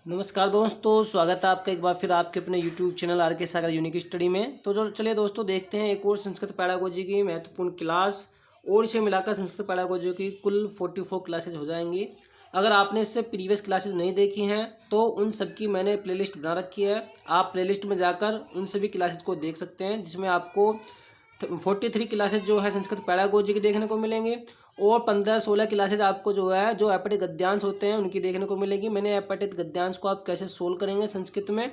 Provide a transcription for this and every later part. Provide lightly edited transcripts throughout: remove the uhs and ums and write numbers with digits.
नमस्कार दोस्तों, स्वागत है आपका एक बार फिर आपके अपने YouTube चैनल आर के सागर यूनिक स्टडी में। तो जो चलिए दोस्तों देखते हैं एक और संस्कृत पैडागोजी की महत्वपूर्ण क्लास, और इसे मिलाकर संस्कृत पैडागोजी की कुल 44 क्लासेज हो जाएंगी। अगर आपने इससे प्रीवियस क्लासेज नहीं देखी हैं तो उन सब की मैंने प्लेलिस्ट बना रखी है। आप प्लेलिस्ट में जाकर उन सभी क्लासेज को देख सकते हैं, जिसमें आपको 43 क्लासेज जो है संस्कृत पैडागोजी की देखने को मिलेंगे, और 15-16 क्लासेज आपको जो है जो अपठित गद्यांश होते हैं उनकी देखने को मिलेगी। मैंने अपठित गद्यांश को आप कैसे सोल्व करेंगे संस्कृत में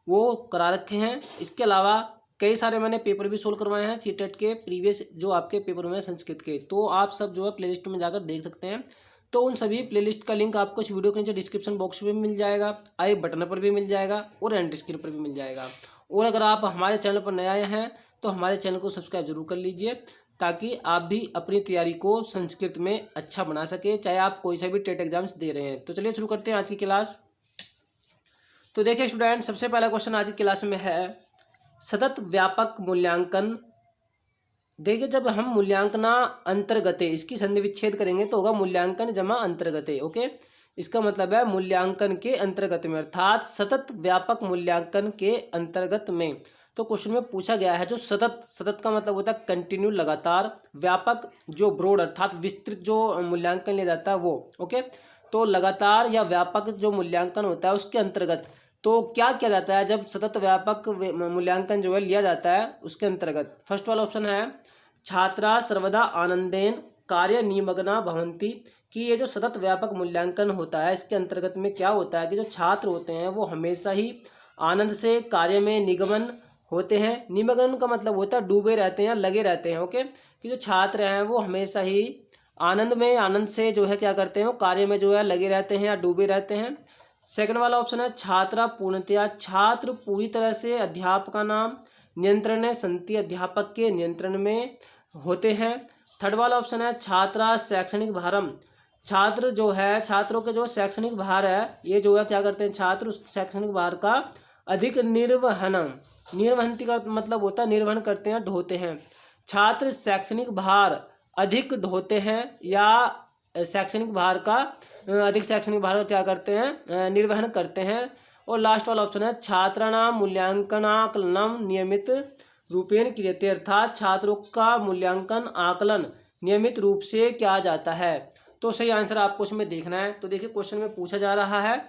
वो करा रखे हैं। इसके अलावा कई सारे मैंने पेपर भी सोल्व करवाए हैं सीटेट के प्रीवियस जो आपके पेपर में संस्कृत के, तो आप सब जो है प्लेलिस्ट में जाकर देख सकते हैं। तो उन सभी प्लेलिस्ट का लिंक आपको इस वीडियो के नीचे डिस्क्रिप्शन बॉक्स में मिल जाएगा, आई बटन पर भी मिल जाएगा और एंड स्क्रीन पर भी मिल जाएगा। और अगर आप हमारे चैनल पर नए आए हैं तो हमारे चैनल को सब्सक्राइब जरूर कर लीजिए, ताकि आप भी अपनी तैयारी को संस्कृत में अच्छा बना सके, चाहे आप कोई सा भी टेट एग्जाम्स दे रहे हैं। तो चलिए शुरू करते हैं आज की क्लास। तो देखिए स्टूडेंट, सबसे पहला क्वेश्चन आज की क्लास में है सतत व्यापक मूल्यांकन। देखिए, जब हम मूल्यांकना अंतर्गते इसकी संधि विच्छेद करेंगे तो होगा मूल्यांकन जमा अंतर्गते। ओके, इसका मतलब है मूल्यांकन के अंतर्गत में, अर्थात सतत व्यापक मूल्यांकन के अंतर्गत में। तो क्वेश्चन में पूछा गया है जो सतत, सतत का मतलब होता है कंटिन्यू लगातार, व्यापक जो ब्रॉड अर्थात विस्तृत जो मूल्यांकन लिया जाता है वो। ओके, तो लगातार या व्यापक जो मूल्यांकन होता है उसके अंतर्गत तो क्या किया जाता है जब सतत व्यापक मूल्यांकन जो है लिया जाता है उसके अंतर्गत। फर्स्ट वाला ऑप्शन है छात्रा सर्वदा आनंदेन कार्य निमग्ना भवंती, कि ये जो सतत व्यापक मूल्यांकन होता है इसके अंतर्गत में क्या होता है कि जो छात्र होते हैं वो हमेशा ही आनंद से कार्य में निगमन होते हैं। निमग्न का मतलब होता है डूबे रहते हैं या लगे रहते हैं। ओके, कि जो छात्र हैं वो हमेशा ही आनंद से जो है क्या करते हैं वो कार्य में जो है लगे रहते हैं या डूबे रहते हैं। सेकंड वाला ऑप्शन है छात्रा पूर्णतया, छात्र पूरी तरह से अध्यापक नाम नियंत्रण में संति, अध्यापक के नियंत्रण में होते हैं। थर्ड वाला ऑप्शन है छात्रा शैक्षणिक भारम, छात्र जो है छात्रों के जो शैक्षणिक भार है ये जो है क्या करते हैं छात्र उस शैक्षणिक भार का अधिक निर्वहन का मतलब होता है निर्वहन करते हैं, ढोते हैं। छात्र शैक्षणिक भार अधिक ढोते हैं या शैक्षणिक भार का अधिक शैक्षणिक भार क्या करते हैं निर्वहन करते हैं। और लास्ट वाला ऑप्शन है छात्राणाम मूल्यांकनाकलनम नियमित रूपेण क्रियते, अर्थात छात्रों का मूल्यांकन आकलन नियमित रूप से किया जाता है। तो सही आंसर आपको इसमें देखना है। तो देखिए क्वेश्चन में पूछा जा रहा है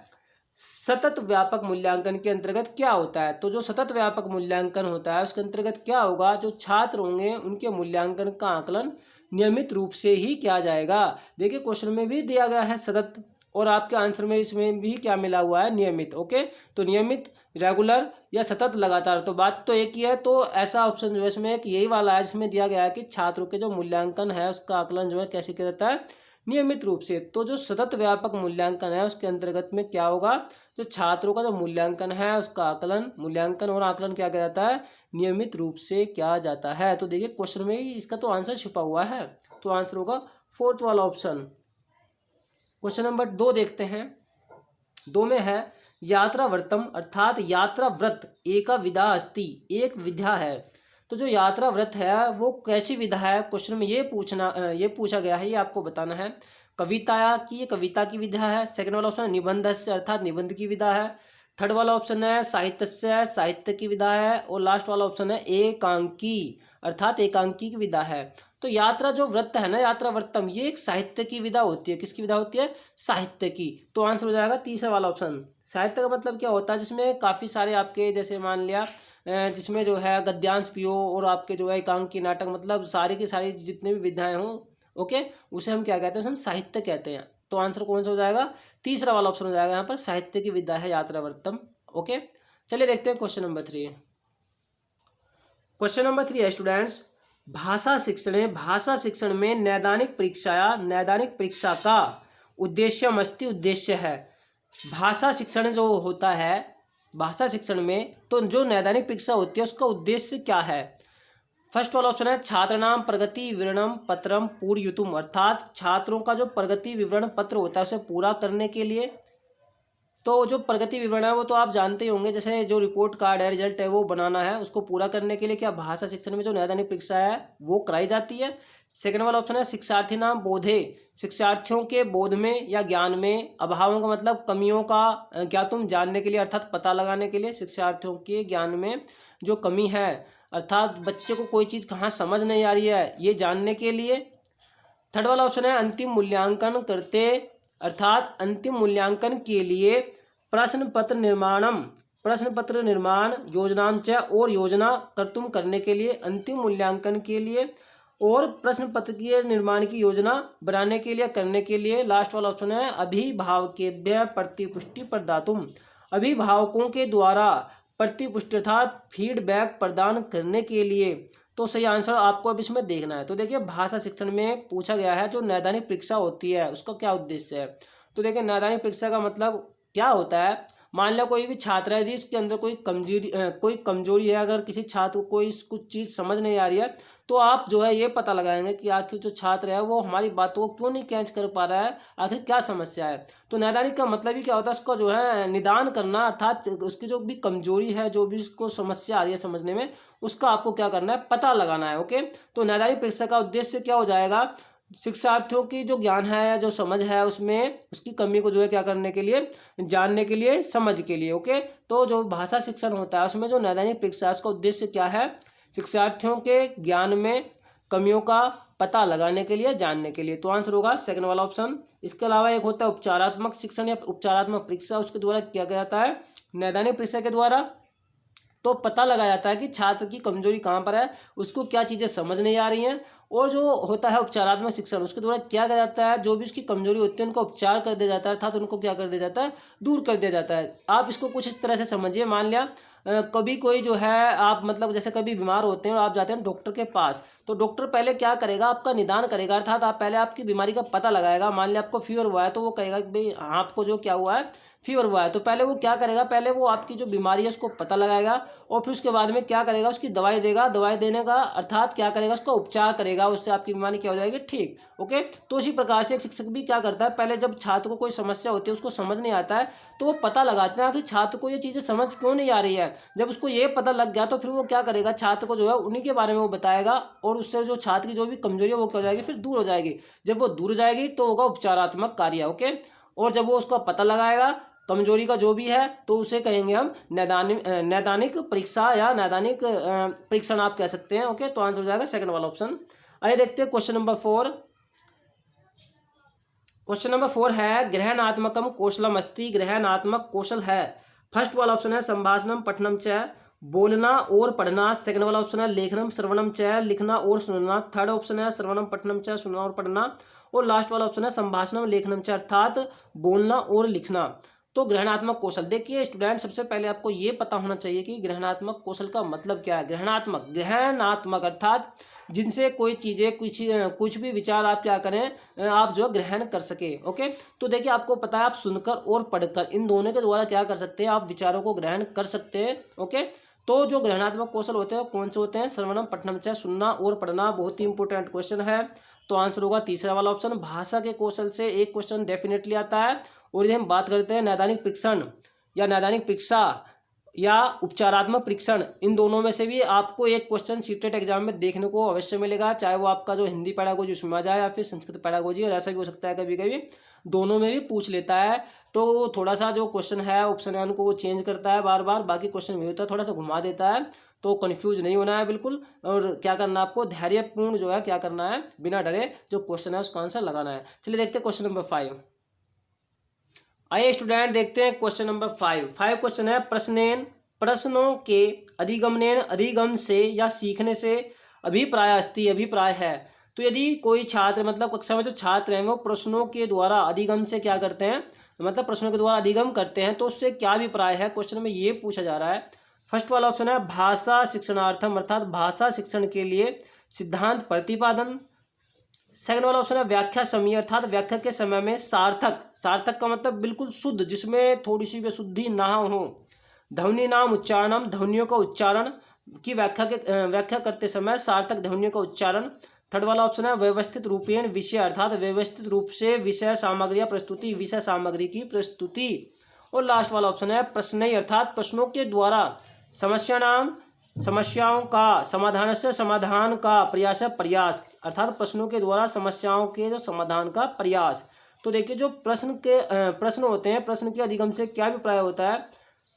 सतत व्यापक मूल्यांकन के अंतर्गत क्या होता है। तो जो सतत व्यापक मूल्यांकन होता है उसके अंतर्गत क्या होगा, जो छात्र होंगे उनके मूल्यांकन का आकलन नियमित रूप से ही किया जाएगा। देखिए क्वेश्चन में भी दिया गया है सतत, और आपके आंसर में इसमें भी क्या मिला हुआ है नियमित। ओके, तो नियमित, रेगुलर या सतत लगातार, तो बात तो एक ही है। तो ऐसा ऑप्शन जो है इसमें एक यही वाला है जिसमें दिया गया है कि छात्रों के जो मूल्यांकन है उसका आकलन जो है कैसे किया जाता है नियमित रूप से। तो जो सतत व्यापक मूल्यांकन है उसके अंतर्गत में क्या होगा, जो छात्रों का जो मूल्यांकन है उसका आकलन, मूल्यांकन और आकलन क्या किया जाता है नियमित रूप से किया जाता है। तो देखिए क्वेश्चन में ही इसका तो आंसर छुपा हुआ है, तो आंसर होगा फोर्थ वाला ऑप्शन। क्वेश्चन नंबर 2 देखते हैं। 2 में है यात्रा व्रतम, अर्थात यात्रा व्रत एका विधा अस्ति, एक विधा है। तो जो यात्रा व्रत है वो कैसी विधा है, क्वेश्चन में ये पूछा गया है, ये आपको बताना है। कविता की, ये कविता की विधा है। सेकंड वाला ऑप्शन है निबंधस्य, अर्थात निबंध की विधा है। थर्ड वाला ऑप्शन है साहित्यस्य, साहित्य की विधा है। और लास्ट वाला ऑप्शन है एकांकी, अर्थात एकांकी की विधा है। तो यात्रा जो व्रत है ना, यात्रा व्रतम, ये एक साहित्य की विधा होती है। किसकी विधा होती है, साहित्य की। तो आंसर हो जाएगा तीसरा वाला ऑप्शन। साहित्य का मतलब क्या होता है, जिसमें काफ़ी सारे आपके जैसे मान लिया जिसमें जो है गद्यांश भी हो और आपके जो है एकांकी नाटक, मतलब सारी की सारी जितनी भी विधाएं हों, ओके, उसे हम क्या कहते हैं, हम साहित्य कहते हैं। तो आंसर कौन सा हो जाएगा, तीसरा वाला ऑप्शन हो जाएगा यहाँ पर, साहित्य की विधा है यात्रा व्रतम। ओके, चलिए देखते हैं क्वेश्चन नंबर 3। क्वेश्चन नंबर 3 है स्टूडेंट्स भाषा शिक्षण में नैदानिक परीक्षा का उद्देश्यमस्ति, उद्देश्य है। भाषा शिक्षण जो होता है, भाषा शिक्षण में तो जो नैदानिक परीक्षा होती है उसका उद्देश्य क्या है। फर्स्ट वाला ऑप्शन है छात्रनाम प्रगति विवरणम पत्रम पूर्ययुतुम, अर्थात छात्रों का जो प्रगति विवरण पत्र होता है उसे पूरा करने के लिए। तो जो प्रगति विवरण है वो तो आप जानते ही होंगे, जैसे जो रिपोर्ट कार्ड है, रिजल्ट है, वो बनाना है, उसको पूरा करने के लिए क्या भाषा शिक्षण में जो नैदानिक परीक्षा है वो कराई जाती है। सेकंड वाला ऑप्शन है शिक्षार्थी नाम बोधे, शिक्षार्थियों के बोध में या ज्ञान में अभावों का मतलब कमियों का क्या तुम जानने के लिए अर्थात पता लगाने के लिए, शिक्षार्थियों के ज्ञान में जो कमी है अर्थात बच्चे को कोई चीज़ कहाँ समझ नहीं आ रही है ये जानने के लिए। थर्ड वाला ऑप्शन है अंतिम मूल्यांकन करते अर्थात अंतिम मूल्यांकन के लिए प्रश्न पत्र निर्माण योजनांच और योजना कर्तुम करने के लिए, अंतिम मूल्यांकन के लिए और प्रश्न पत्र के निर्माण की योजना बनाने के लिए करने के लिए। लास्ट वाला ऑप्शन है अभिभावकेभ्यः प्रतिपुष्टि प्रदातुम, अभिभावकों के द्वारा प्रतिपुष्टि अर्थात फीडबैक प्रदान करने के लिए। तो सही आंसर आपको अब इसमें देखना है। तो देखिए भाषा शिक्षण में पूछा गया है जो नैदानिक परीक्षा होती है उसका क्या उद्देश्य है। तो देखिए नैदानिक परीक्षा का मतलब क्या होता है, मान लो कोई भी छात्र है यदि उसके अंदर कोई कमजोरी है, अगर किसी छात्र को कोई कुछ चीज़ समझ नहीं आ रही है तो आप जो है ये पता लगाएंगे कि आखिर जो छात्र है वो हमारी बातों को क्यों नहीं कैच कर पा रहा है, आखिर क्या समस्या है। तो नैदानिक का मतलब ही क्या होता है, उसका जो है निदान करना अर्थात उसकी जो भी कमजोरी है, जो भी उसको समस्या आ रही है समझने में, उसका आपको क्या करना है, पता लगाना है। ओके, तो नैदानिक परीक्षा का उद्देश्य क्या हो जाएगा, शिक्षार्थियों की जो ज्ञान है, जो समझ है, उसमें उसकी कमी को जो है क्या करने के लिए, जानने के लिए, समझ के लिए। ओके, तो जो भाषा शिक्षण होता है उसमें जो नैदानिक परीक्षा है उसका उद्देश्य क्या है, शिक्षार्थियों के ज्ञान में कमियों का पता लगाने के लिए, जानने के लिए। तो आंसर होगा सेकंड वाला ऑप्शन। इसके अलावा एक होता है उपचारात्मक शिक्षण या उपचारात्मक परीक्षा, उसके द्वारा किया जाता है नैदानिक परीक्षा के द्वारा तो पता लगाया जाता है कि छात्र की कमजोरी कहाँ पर है, उसको क्या चीज़ें समझ नहीं आ रही हैं। और जो होता है उपचारात्मक शिक्षण उसके द्वारा क्या किया जाता है, जो भी उसकी कमजोरी होती है उनको उपचार कर दिया जाता है अर्थात उनको क्या कर दिया जाता है, दूर कर दिया जाता है। आप इसको कुछ इस तरह से समझिए, मान लिया कभी कोई जो है आप मतलब जैसे कभी बीमार होते हैं और आप जाते हैं डॉक्टर के पास, तो डॉक्टर पहले क्या करेगा, आपका निदान करेगा अर्थात आप पहले आपकी बीमारी का पता लगाएगा। मान लिया आपको फीवर हुआ है तो वो कहेगा कि भाई आपको जो क्या हुआ है, फीवर हुआ है। तो पहले वो क्या करेगा, पहले वो आपकी जो बीमारी है उसको पता लगाएगा और फिर उसके बाद में क्या करेगा, उसकी दवाई देगा। दवाई देने का अर्थात क्या करेगा, उसका उपचार करेगा, उससे आपकी बीमारी क्या हो जाएगी, ठीक। ओके, तो इसी प्रकार से एक शिक्षक भी क्या करता है, पहले जब छात्र को कोई समस्या होती है, उसको समझ नहीं आता है, तो वो पता लगाते हैं कि छात्र को ये चीज़ें समझ क्यों नहीं आ रही है। जब उसको ये पता लग गया तो फिर वो क्या करेगा, छात्र को जो है उन्हीं के बारे में वो बताएगा और उससे जो छात्र की जो भी कमजोरी है वो क्या हो जाएगी, फिर दूर हो जाएगी। जब वो दूर हो जाएगी तो होगा उपचारात्मक कार्य। ओके, और जब वो उसका पता लगाएगा कमजोरी का जो भी है तो उसे कहेंगे हम नैदानिक परीक्षा या नैदानिक परीक्षण आप कह सकते हैं। ओके, तो आंसर हो जाएगा सेकंड वाला ऑप्शन। आइए देखते हैं क्वेश्चन नंबर 4। क्वेश्चन नंबर 4 है ग्रहणात्मकम कौशलम अस्ति, ग्रहणात्मक कौशल है। फर्स्ट वाला ऑप्शन है संभाषणम पठनम च, बोलना और पढ़ना। सेकंड वाला ऑप्शन है लेखनम श्रवणम च, लिखना और सुनना। थर्ड ऑप्शन है श्रवणम पठनम च, सुनना और पढ़ना। और लास्ट वाला ऑप्शन है संभाषणम लेखनम च अर्थात बोलना और लिखना। तो ग्रहणात्मक कौशल, देखिए स्टूडेंट सबसे पहले आपको ये पता होना चाहिए कि ग्रहणात्मक कौशल का मतलब क्या है। ग्रहणात्मक अर्थात जिनसे कोई चीज़ें कुछ भी विचार आप क्या करें, आप जो ग्रहण कर सके। ओके, तो देखिए आपको पता है आप सुनकर और पढ़कर इन दोनों के द्वारा क्या कर सकते हैं, आप विचारों को ग्रहण कर सकते हैं। ओके, तो जो ग्रहणात्मक कौशल होते हैं कौन से होते हैं, श्रवणम पठनम च, सुनना और पढ़ना। बहुत ही इंपॉर्टेंट क्वेश्चन है, तो आंसर होगा तीसरा वाला ऑप्शन। भाषा के कौशल से एक क्वेश्चन डेफिनेटली आता है। और यदि हम बात करते हैं नैदानिक परीक्षण या नैदानिक परीक्षा या उपचारात्मक परीक्षण, इन दोनों में से भी आपको एक क्वेश्चन सीटेट एग्जाम में देखने को अवश्य मिलेगा, चाहे वो आपका जो हिंदी पैडागोजी उसमें आ जाए या फिर संस्कृत पैडागोजी, और ऐसा भी हो सकता है कभी कभी दोनों में भी पूछ लेता है। तो थोड़ा सा जो क्वेश्चन है ऑप्शन है उनको वो चेंज करता है बार बार, बाकी क्वेश्चन भी होता है थोड़ा सा घुमा देता है। तो कन्फ्यूज नहीं होना है बिल्कुल, और क्या करना है आपको, धैर्यपूर्ण जो है क्या करना है, बिना डरे जो क्वेश्चन है उसका आंसर लगाना है। चलिए देखते हैं क्वेश्चन नंबर 5। आइए स्टूडेंट देखते हैं क्वेश्चन नंबर 5। क्वेश्चन है प्रश्नों के अधिगम से या सीखने से अभिप्राय अस्ति, अभिप्राय है। तो यदि कोई छात्र मतलब कक्षा में जो छात्र हैं वो प्रश्नों के द्वारा अधिगम से क्या करते हैं, मतलब प्रश्नों के द्वारा अधिगम करते हैं, तो उससे क्या अभिप्राय है, क्वेश्चन में ये पूछा जा रहा है। फर्स्ट वाला ऑप्शन है भाषा शिक्षणार्थम अर्थात भाषा शिक्षण के लिए सिद्धांत प्रतिपादन। सेकंड वाला ऑप्शन है व्याख्या समय अर्थात व्याख्या के समय में सार्थक का मतलब बिल्कुल शुद्ध, जिसमें थोड़ी सी भी शुद्धि ना हो। ध्वनि नाम उच्चारणम, ध्वनियों का उच्चारण की व्याख्या करते समय सार्थक ध्वनियों का उच्चारण। थर्ड वाला ऑप्शन है व्यवस्थित रूपेण विषय अर्थात व्यवस्थित रूप से विषय सामग्री या प्रस्तुति, विषय सामग्री की प्रस्तुति। और लास्ट वाला ऑप्शन है प्रश्नई अर्थात प्रश्नों के द्वारा समस्याओं का समाधान से समाधान का प्रयास है प्रयास, अर्थात प्रश्नों के द्वारा समस्याओं के जो समाधान का प्रयास। तो देखिए जो प्रश्न होते हैं, प्रश्न के अधिगम से क्या अभिप्राय होता है।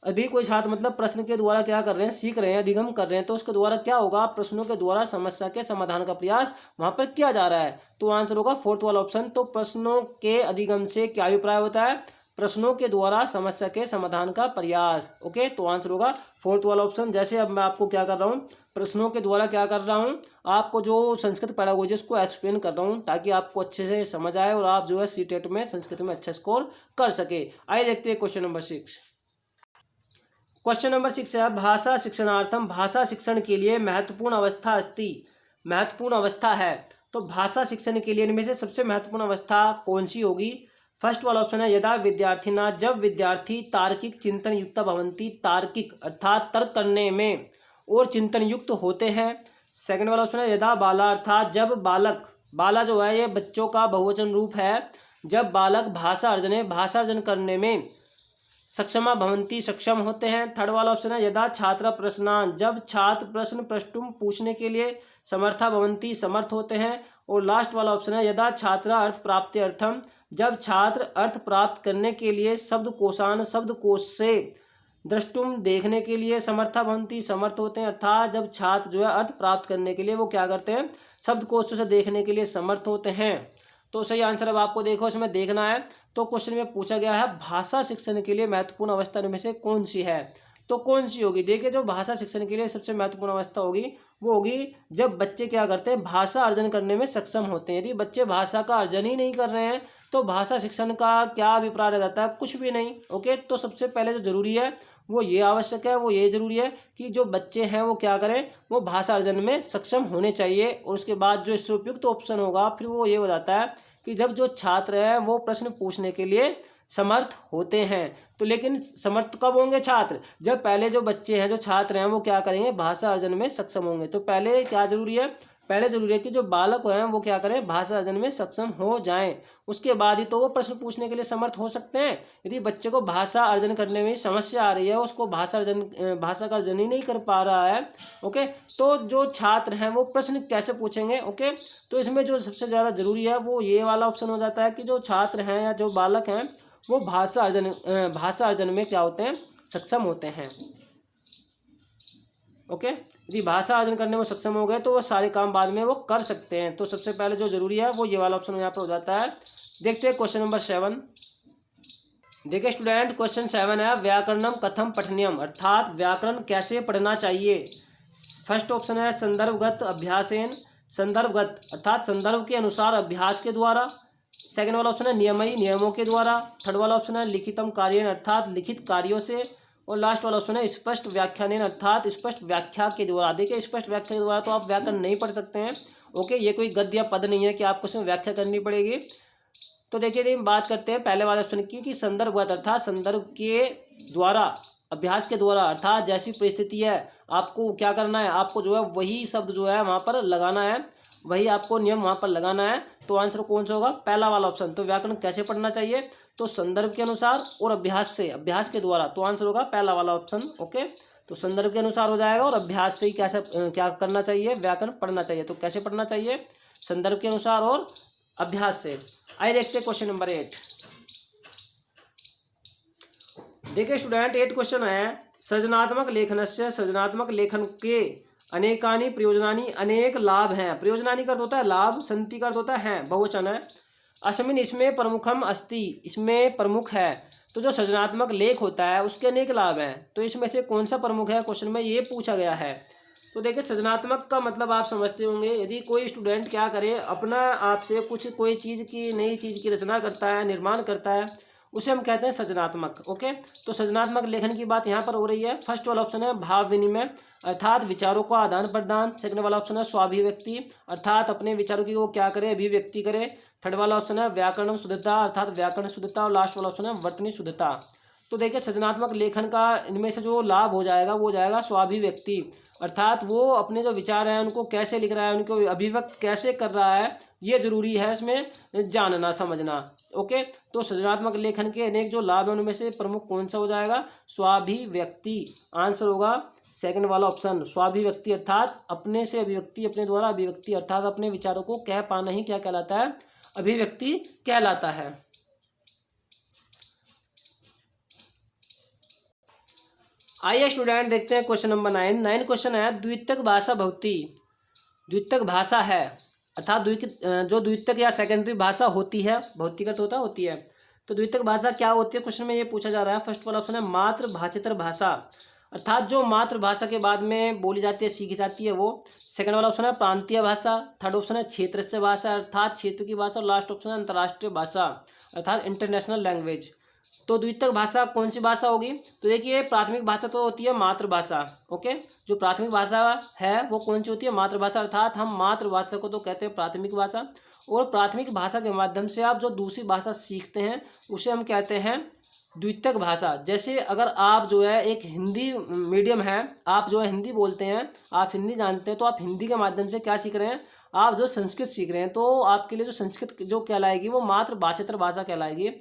यदि कोई छात्र मतलब प्रश्न के द्वारा क्या कर रहे हैं, सीख रहे हैं, अधिगम कर रहे हैं, तो उसके द्वारा क्या होगा, प्रश्नों के द्वारा समस्या के समाधान का प्रयास वहां पर किया जा रहा है। तो आंसर होगा फोर्थ वाला ऑप्शन। तो प्रश्नों के अधिगम से क्या अभिप्राय होता है, प्रश्नों के द्वारा समस्या के समाधान का प्रयास। ओके, तो आंसर होगा फोर्थ वाला ऑप्शन। जैसे अब मैं आपको क्या कर रहा हूँ, प्रश्नों के द्वारा क्या कर रहा हूँ, आपको जो संस्कृत पैडागोजी उसको एक्सप्लेन कर रहा हूँ ताकि आपको अच्छे से समझ आए और आप जो है सीटेट में संस्कृत में अच्छा स्कोर कर सके। आइए देखते हैं क्वेश्चन नंबर 6। क्वेश्चन नंबर 6 है भाषा शिक्षणार्थम, भाषा शिक्षण के लिए महत्वपूर्ण अवस्था अस्ति, महत्वपूर्ण अवस्था है। तो भाषा शिक्षण के लिए इनमें से सबसे महत्वपूर्ण अवस्था कौन सी होगी। फर्स्ट वाला ऑप्शन है यदा विद्यार्थिना, जब विद्यार्थी तार्किक चिंतन युक्त भवंती, तार्किक अर्थात तर्क करने में और चिंतन युक्त होते हैं। सेकंड वाला ऑप्शन है यदा बाला, अर्थात जब बालक, बाला जो है ये बच्चों का बहुवचन रूप है, जब बालक भाषा अर्जन करने में सक्षमा भवंती, सक्षम होते हैं। थर्ड वाला ऑप्शन है यदा छात्र प्रश्नान, जब छात्र प्रश्न प्रष्टुम पूछने के लिए समर्था भवंती, समर्थ होते हैं। और लास्ट वाला ऑप्शन है यदा छात्र अर्थ प्राप्ति अर्थम, जब छात्र अर्थ प्राप्त करने के लिए शब्दकोश से द्रष्टुम देखने के लिए समर्था भवंती, समर्थ होते हैं। अर्थात जब छात्र जो है अर्थ प्राप्त करने के लिए वो क्या करते हैं, शब्दकोश से देखने के लिए समर्थ होते हैं। तो सही आंसर अब आपको देखो इसमें देखना है। तो क्वेश्चन में पूछा गया है भाषा शिक्षण के लिए महत्वपूर्ण अवस्था में से कौन सी है, तो कौन सी होगी। देखिए जो भाषा शिक्षण के लिए सबसे महत्वपूर्ण अवस्था होगी वो होगी जब बच्चे क्या करते हैं, भाषा अर्जन करने में सक्षम होते हैं। यदि बच्चे भाषा का अर्जन ही नहीं कर रहे हैं तो भाषा शिक्षण का क्या अभिप्राय रह जाता है, कुछ भी नहीं। ओके, तो सबसे पहले जो जरूरी है वो ये आवश्यक है, वो ये जरूरी है कि जो बच्चे हैं वो क्या करें, वो भाषा अर्जन में सक्षम होने चाहिए। और उसके बाद जो इससे उपयुक्त ऑप्शन होगा फिर वो ये हो जाता है कि जब जो छात्र हैं वो प्रश्न पूछने के लिए समर्थ होते हैं। तो लेकिन समर्थ कब होंगे छात्र, जब पहले जो बच्चे हैं, जो छात्र हैं वो क्या करेंगे, भाषा अर्जन में सक्षम होंगे। तो पहले क्या जरूरी है, पहले जरूरी है कि जो बालक हैं वो क्या करें, भाषा अर्जन में सक्षम हो जाएं। उसके बाद ही तो वो प्रश्न पूछने के लिए समर्थ हो सकते हैं। यदि बच्चे को भाषा अर्जन करने में समस्या आ रही है, उसको भाषा का अर्जन ही नहीं कर पा रहा है, ओके, तो जो छात्र हैं वो प्रश्न कैसे पूछेंगे। ओके, तो इसमें जो सबसे ज़्यादा जरूरी है वो ये वाला ऑप्शन हो जाता है कि जो छात्र हैं या जो बालक हैं वो भाषा अर्जन में क्या होते हैं, सक्षम होते हैं। ओके, यदि भाषा अर्जन करने में सक्षम हो गए तो वो सारे काम बाद में वो कर सकते हैं। तो सबसे पहले जो जरूरी है वो ये वाला ऑप्शन यहाँ पर हो जाता है। देखते हैं क्वेश्चन नंबर 7। देखिए स्टूडेंट, क्वेश्चन 7 है व्याकरणम कथम पठनीयम, अर्थात व्याकरण कैसे पढ़ना चाहिए। फर्स्ट ऑप्शन है संदर्भगत अभ्यासेन, संदर्भगत अर्थात संदर्भ के अनुसार अभ्यास के द्वारा। सेकंड वाला ऑप्शन है नियमई, नियमों के द्वारा। थर्ड वाला ऑप्शन है लिखितम कार्य, अर्थात लिखित कार्यों से। और लास्ट वाला ऑप्शन है स्पष्ट व्याख्यान, अर्थात स्पष्ट व्याख्या के द्वारा। देखिए स्पष्ट व्याख्या के द्वारा तो आप व्याकरण नहीं पढ़ सकते हैं। ओके, ये कोई गद्य या पद नहीं है कि आपको इसमें व्याख्या करनी पड़ेगी। तो देखिए हम बात करते हैं पहले वाले ऑप्शन की संदर्भगत, अर्थात संदर्भ के द्वारा, अभ्यास के द्वारा, अर्थात जैसी परिस्थिति है आपको क्या करना है, आपको जो है वही शब्द जो है वहाँ पर लगाना है, वही आपको नियम वहाँ पर लगाना है। तो आंसर कौन सा होगा, पहला वाला ऑप्शन। तो व्याकरण कैसे पढ़ना चाहिए, तो संदर्भ के अनुसार और अभ्यास से, अभ्यास के द्वारा। तो आंसर होगा पहला वाला ऑप्शन। ओके, तो संदर्भ के अनुसार हो जाएगा और अभ्यास से ही कैसे क्या करना चाहिए, व्याकरण पढ़ना चाहिए। तो कैसे पढ़ना चाहिए, संदर्भ के अनुसार और अभ्यास से। आइए देखते हैं क्वेश्चन नंबर 8। देखिए स्टूडेंट 8 क्वेश्चन है सृजनात्मक लेखनस्य, सृजनात्मक लेखन के अनेकानि प्रयोजनानि, अनेक लाभ हैं। प्रयोजनानि का अर्थ होता है लाभ, संति का अर्थ होता है बहुवचन है। अस्मिन्, इसमें प्रमुखम अस्ति, इसमें प्रमुख है। तो जो सृजनात्मक लेख होता है उसके अनेक लाभ हैं। तो इसमें से कौन सा प्रमुख है, क्वेश्चन में ये पूछा गया है। तो देखिए सृजनात्मक का मतलब आप समझते होंगे, यदि कोई स्टूडेंट क्या करे, अपना आप से कुछ कोई चीज़ की, नई चीज़ की रचना करता है, निर्माण करता है, उसे हम कहते हैं सृजनात्मक। ओके, तो सृजनात्मक लेखन की बात यहाँ पर हो रही है। फर्स्ट वाला ऑप्शन है भाव विनिमय, अर्थात विचारों का आदान प्रदान। सेकंड वाला ऑप्शन है स्वाभिव्यक्ति, अर्थात अपने विचारों की वो क्या करे, अभिव्यक्ति करे। थर्ड वाला ऑप्शन है व्याकरण शुद्धता, अर्थात व्याकरण शुद्धता। और लास्ट वाला ऑप्शन है वर्तनी शुद्धता। तो देखिए सृजनात्मक लेखन का इनमें से जो लाभ हो जाएगा वो हो जाएगा स्वाभिव्यक्ति, अर्थात वो अपने जो विचार हैं उनको कैसे लिख रहा है, उनको अभिव्यक्त कैसे कर रहा है, ये जरूरी है इसमें जानना समझना। ओके, तो सृजनात्मक लेखन के अनेक जो लाभ हैं उनमें से प्रमुख कौन सा हो जाएगा? स्वाभिव्यक्ति। आंसर होगा सेकंड वाला ऑप्शन, स्वाभिव्यक्ति अर्थात अपने से अभिव्यक्ति, अपने द्वारा अभिव्यक्ति अर्थात अपने विचारों को कह पाना ही क्या कहलाता है? अभिव्यक्ति कहलाता है। आइए स्टूडेंट देखते हैं क्वेश्चन नंबर 9 क्वेश्चन है द्वितक भाषा भवती। द्वितक भाषा है अर्थात जो द्वितक या सेकेंडरी भाषा होती है, भौतिकत होती है, तो द्वितक भाषा क्या होती है? क्वेश्चन में ये पूछा जा रहा है। फर्स्ट वाला ऑप्शन है मातृभाषेतर भाषा अर्थात जो मातृभाषा के बाद में बोली जाती है, सीखी जाती है वो। सेकंड वाला ऑप्शन है प्रांतीय भाषा। थर्ड ऑप्शन है क्षेत्रीय भाषा अर्थात क्षेत्र की भाषा। और लास्ट ऑप्शन है अंतर्राष्ट्रीय भाषा अर्थात इंटरनेशनल लैंग्वेज। तो द्वितक भाषा कौन सी भाषा होगी? तो देखिए प्राथमिक भाषा तो होती है मातृभाषा। ओके, जो प्राथमिक भाषा है वो कौन सी होती है? मातृभाषा अर्थात हम मातृभाषा को तो कहते हैं प्राथमिक भाषा। और प्राथमिक भाषा के माध्यम से आप जो दूसरी भाषा सीखते हैं उसे हम कहते हैं द्वितक भाषा। जैसे अगर आप जो है एक हिंदी मीडियम है, आप जो है हिंदी बोलते हैं, आप हिंदी जानते हैं, तो आप हिंदी के माध्यम से क्या सीख रहे हैं? आप जो संस्कृत सीख रहे हैं, तो आपके लिए जो संस्कृत जो कहलाएगी वो मातृभाषेतर भाषा कहलाएगी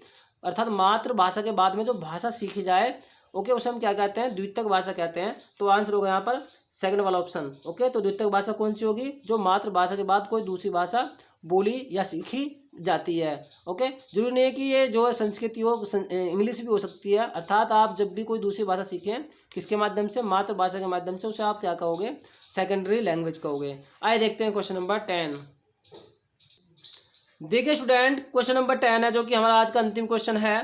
अर्थात मातृभाषा के बाद में जो भाषा सीखी जाए, ओके, उसे हम क्या कहते हैं? द्वितक भाषा कहते हैं। तो आंसर होगा यहाँ पर सेकंड वाला ऑप्शन। ओके, तो द्वितक भाषा कौन सी होगी? जो मातृभाषा के बाद कोई दूसरी भाषा बोली या सीखी जाती है। ओके, जरूरी नहीं है कि ये जो है संस्कृत हो, इंग्लिश भी हो सकती है। अर्थात आप जब भी कोई दूसरी भाषा सीखें, किसके माध्यम से? मातृभाषा के माध्यम से, उसे आप क्या कहोगे? सेकेंडरी लैंग्वेज कहोगे। आइए देखते हैं क्वेश्चन नंबर 10। देखिए स्टूडेंट, क्वेश्चन नंबर 10 है जो कि हमारा आज का अंतिम क्वेश्चन है।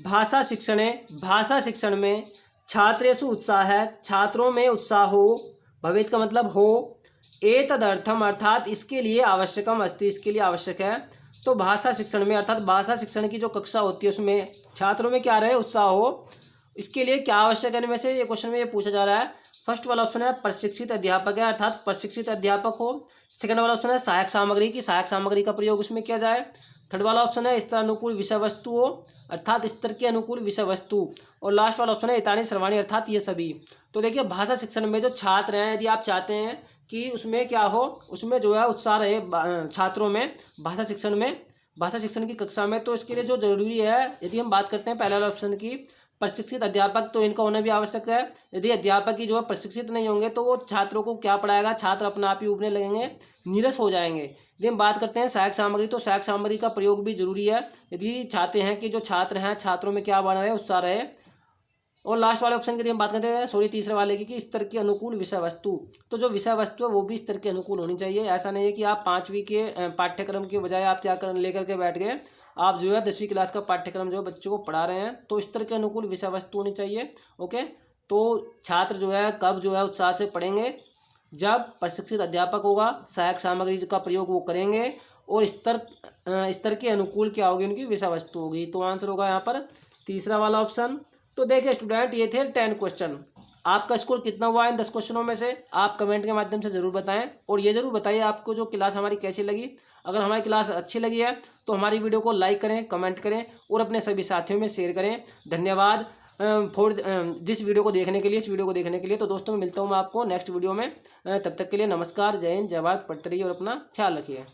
भाषा शिक्षण में छात्रेषु उत्साह है, छात्रों में उत्साह हो, भवेत् का मतलब हो, एतदर्थम अर्थात इसके लिए आवश्यकम अस्ति, इसके लिए आवश्यक है। तो भाषा शिक्षण में अर्थात भाषा शिक्षण की जो कक्षा होती है उसमें छात्रों में क्या रहे? उत्साह हो, इसके लिए क्या आवश्यक है? इनमें से ये क्वेश्चन में ये पूछा जा रहा है। फर्स्ट वाला ऑप्शन है प्रशिक्षित अध्यापक है अर्थात प्रशिक्षित अध्यापक हो। सेकंड वाला ऑप्शन है सहायक सामग्री की, सहायक सामग्री का प्रयोग उसमें किया जाए। थर्ड वाला ऑप्शन है स्तर अनुकूल विषय वस्तु हो अर्थात स्तर के अनुकूल विषय वस्तु। और लास्ट वाला ऑप्शन है एतानि सर्वाणि अर्थात ये सभी। तो देखिए भाषा शिक्षण में जो छात्र हैं, यदि आप चाहते हैं कि उसमें क्या हो, उसमें जो है उत्साह रहे छात्रों में भाषा शिक्षण की कक्षा में, तो इसके लिए जो जरूरी है, यदि हम बात करते हैं पहले वाले ऑप्शन की प्रशिक्षित अध्यापक, तो इनका होना भी आवश्यक है। यदि अध्यापक ही जो है प्रशिक्षित नहीं होंगे तो वो छात्रों को क्या पढ़ाएगा? छात्र अपने आप ही उबने लगेंगे, नीरस हो जाएंगे। यदि हम बात करते हैं सहायक सामग्री, तो सहायक सामग्री का प्रयोग भी जरूरी है यदि चाहते हैं कि जो छात्र हैं छात्रों में क्या बना रहे? उत्साह रहे। और लास्ट वाले ऑप्शन की यदि हम बात करते हैं तीसरे वाले की कि स्तर के अनुकूल विषय वस्तु, तो जो विषय वस्तु है वो भी स्तर के अनुकूल होनी चाहिए। ऐसा नहीं है कि आप 5वीं के पाठ्यक्रम के बजाय आप क्या लेकर के बैठ गए, आप जो है 10वीं क्लास का पाठ्यक्रम जो है बच्चों को पढ़ा रहे हैं, तो स्तर के अनुकूल विषय वस्तु होनी चाहिए। ओके, तो छात्र जो है कब जो है उत्साह से पढ़ेंगे? जब प्रशिक्षित अध्यापक होगा, सहायक सामग्री का प्रयोग वो करेंगे और स्तर के अनुकूल क्या होगी? उनकी विषय वस्तु होगी। तो आंसर होगा यहाँ पर तीसरा वाला ऑप्शन। तो देखिए स्टूडेंट, ये थे 10 क्वेश्चन। आपका स्कोर कितना हुआ इन 10 क्वेश्चनों में से? आप कमेंट के माध्यम से ज़रूर बताएं। और ये ज़रूर बताइए आपको जो क्लास हमारी कैसी लगी। अगर हमारी क्लास अच्छी लगी है तो हमारी वीडियो को लाइक करें, कमेंट करें और अपने सभी साथियों में शेयर करें। धन्यवाद इस वीडियो को देखने के लिए। तो दोस्तों मैं मिलता हूँ मैं आपको नेक्स्ट वीडियो में। तब तक के लिए नमस्कार, जय हिंद, जय भारत, पढ़ते रहिए और अपना ख्याल रखिए।